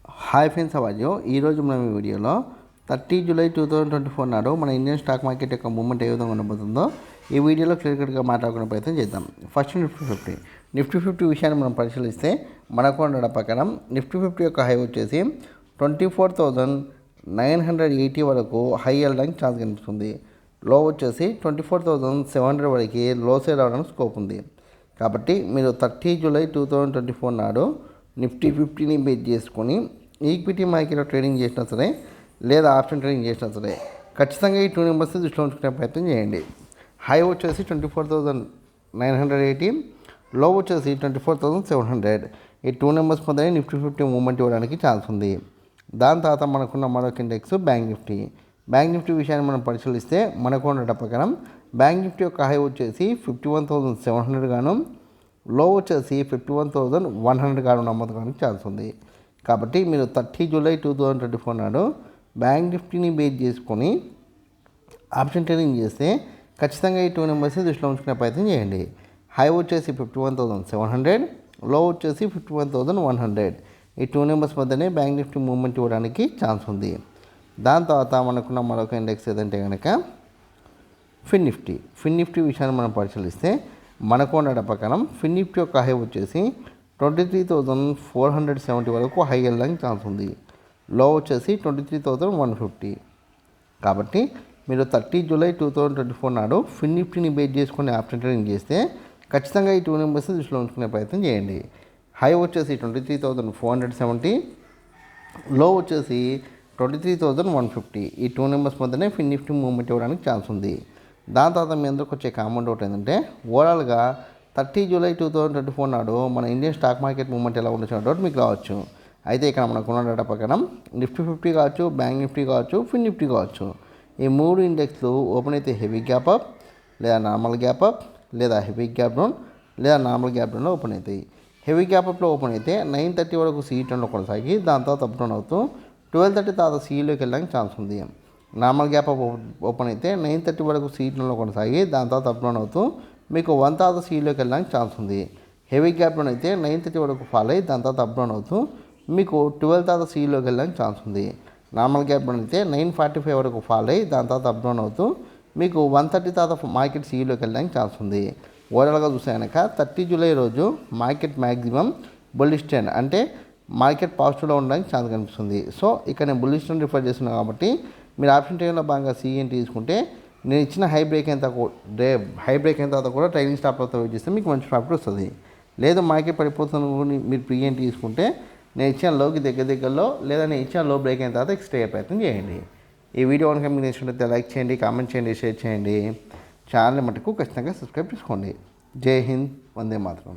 Hi friends, అవాజు ఈరోజు మనం ఈ వీడియోలో 30 జూలై 2024 నాడు మన ఇండియన్ స్టాక్ మార్కెట్ యొక్క మూవ్మెంట్ ఏ విధంగా ఉండబోతుందో ఈ వీడియోలో క్లియర్ కట్గా మాట్లాడుకునే ప్రయత్నం చేద్దాం. ఫస్ట్ నిఫ్టీ ఫిఫ్టీ విషయాన్ని మనం పరిశీలిస్తే మనకు ఉన్న ప్రకారం నిఫ్టీ ఫిఫ్టీ యొక్క హై వచ్చేసి 24,980 వరకు హై వెళ్ళడానికి ఛాన్స్ కనిపిస్తుంది. లో వచ్చేసి 24,700 వరకు లో సేల్ అవడానికి స్కోప్ ఉంది. కాబట్టి మీరు 30 జూలై 2024 నాడు నిఫ్టీ ఫిఫ్టీని బేస్ చేసుకొని ఈక్విటీ మార్కెట్లో ట్రేడింగ్ చేసినా సరే లేదా ఆప్షన్ ట్రేడింగ్ చేసినా సరే ఖచ్చితంగా ఈ 2 నెంబర్స్ని దృష్టిలో ఉంచుకునే ప్రయత్నం చేయండి. హై వచ్చేసి 24,980, లో వచ్చేసి 24,700. ఈ 2 నెంబర్స్ మధ్యనే నిఫ్టీ ఫిఫ్టీ మూవ్మెంట్ ఇవ్వడానికి ఛాన్స్ ఉంది. దాని తర్వాత మనకున్న మరొక index bank Nifty. Bank Nifty విషయాన్ని మనం పరిశీలిస్తే మనకు ఉన్న ప్రకారం బ్యాంక్ నిఫ్టీ యొక్క హై వచ్చేసి 51,700 గాను, లో వచ్చేసి 51,100 గాను నమ్మకానికి ఛాన్స్ ఉంది. కాబట్టి మీరు 30 జూలై 2024 నాడు బ్యాంక్ నిఫ్టీని బేస్ చేసుకొని ఆప్షన్ ట్రేడింగ్ చేస్తే ఖచ్చితంగా ఈ 2 నెంబర్స్ని దృష్టిలో ఉంచుకునే ప్రయత్నం చేయండి. హై వచ్చేసి 51,700, లో వచ్చేసి 51,100. ఈ 2 నెంబర్స్ మధ్యనే బ్యాంక్ నిఫ్టీ మూవ్మెంట్ ఇవ్వడానికి ఛాన్స్ ఉంది. దాని తర్వాత మనకున్న మరొక ఇండెక్స్ ఏదంటే కనుక ఫిన్ నిఫ్టీ విషయాన్ని మనం పరిశీలిస్తే మనకు ఉన్న ప్రకారం ఫిన్ నిఫ్టీ యొక్క హై వచ్చేసి 23,470 వరకు హై వెళ్ళడానికి ఛాన్స్ ఉంది. లో వచ్చేసి 23,150. కాబట్టి మీరు 30 జూలై 2024 నాడు ఫిన్ నిఫ్టీని బేస్ చేసుకుని ఆప్షన్ ట్రేడింగ్ చేస్తే ఖచ్చితంగా ఈ 2 నెంబర్స్ని దృష్టిలో ఉంచుకునే ప్రయత్నం చేయండి. హై వచ్చేసి 23,470, లో వచ్చేసి 23,150. ఈ 2 నెంబర్స్ మధ్యనే ఫిన్ నిఫ్టీ మూవ్మెంట్ ఇవ్వడానికి ఛాన్స్ ఉంది. దాని తర్వాత మీ అందరికి వచ్చే కామెంట్ ఒకటి ఏంటంటే ఓవరాల్గా 30 జూలై 2024 నాడు మన ఇండియన్ స్టాక్ మార్కెట్ మూవ్మెంట్ ఎలా ఉండొచ్చు డౌట్ మీకు రావచ్చు. అయితే ఇక్కడ మనకు ఉన్న డేటా ప్రకారం నిఫ్టీ ఫిఫ్టీ కావచ్చు, బ్యాంక్ నిఫ్టీ కావచ్చు, ఫిన్ నిఫ్టీ కావచ్చు, ఈ 3 ఇండెక్స్లు ఓపెన్ అయితే హెవీ గ్యాప్ అప్ లేదా నార్మల్ గ్యాప్ అప్ లేదా హెవీ గ్యాప్ డౌన్ లేదా నార్మల్ గ్యాప్ డౌన్లో ఓపెన్ అవుతాయి. హెవీ గ్యాప్ అప్లో ఓపెన్ అయితే 9:30 వరకు C10లో కొనసాగి దాని తర్వాత అప్ డౌన్ అవుతూ 12:30 తర్వాత CEలోకి వెళ్ళడానికి ఛాన్స్ ఉంది. నార్మల్ గ్యాప్ అప్ ఓపెన్ అయితే 9:30 వరకు C10లో కొనసాగి దాని తర్వాత అప్ డౌన్ అవుతూ మీకు 1 తర్వాత CEలోకి వెళ్ళడానికి ఛాన్స్ ఉంది. హెవీ గ్యాప్ డౌన్ అయితే 9:30 వరకు ఫాల్ అయ్యి దాని తర్వాత అప్ డౌన్ అవుతూ మీకు 12 తర్వాత CEలోకి వెళ్ళడానికి ఛాన్స్ ఉంది. నార్మల్ గ్యాప్ డౌన్ అయితే 9:45 వరకు ఫాల్ అయ్యి దాని తర్వాత అప్ డౌన్ అవుతూ మీకు 1:30 తర్వాత మార్కెట్ CEలోకి వెళ్ళడానికి ఛాన్స్ ఉంది. ఓవరాల్గా చూస్తే కనుక 30 జూలై రోజు మార్కెట్ మ్యాక్సిమం బుల్లిష్ ట్రెండ్ అంటే మార్కెట్ పాజిటివ్లో ఉండడానికి ఛాన్స్ కనిపిస్తుంది. సో ఇక్కడ నేను బుల్లిష్ ట్రెండ్ రిఫర్ చేస్తున్నాను కాబట్టి మీరు ఆప్షన్ ట్రేడింగ్లో భాగంగా CEని తీసుకుంటే నేను ఇచ్చిన హై బ్రేక్ అయిన తర్వాత కూడా ట్రైలింగ్ స్టాప్ అవుతా వెయిట్ చేస్తే మీకు మంచి ప్రాఫిట్ వస్తుంది. లేదు మార్కెట్ పడిపోతున్న మీరు ప్రీఎంటీ తీసుకుంటే నేను ఇచ్చిన లోకి దగ్గరలో లేదా నేను ఇచ్చిన లో బ్రేక్ అయిన తర్వాత ఎక్స్ట్రా అయ్యే ప్రయత్నం చేయండి. ఈ వీడియో కనుక మీకు నచ్చినట్లయితే లైక్ చేయండి, కామెంట్ చేయండి, షేర్ చేయండి. ఛానల్ మటుకు ఖచ్చితంగా సబ్స్క్రైబ్ చేసుకోండి. జై హింద్, వందే మాతరం.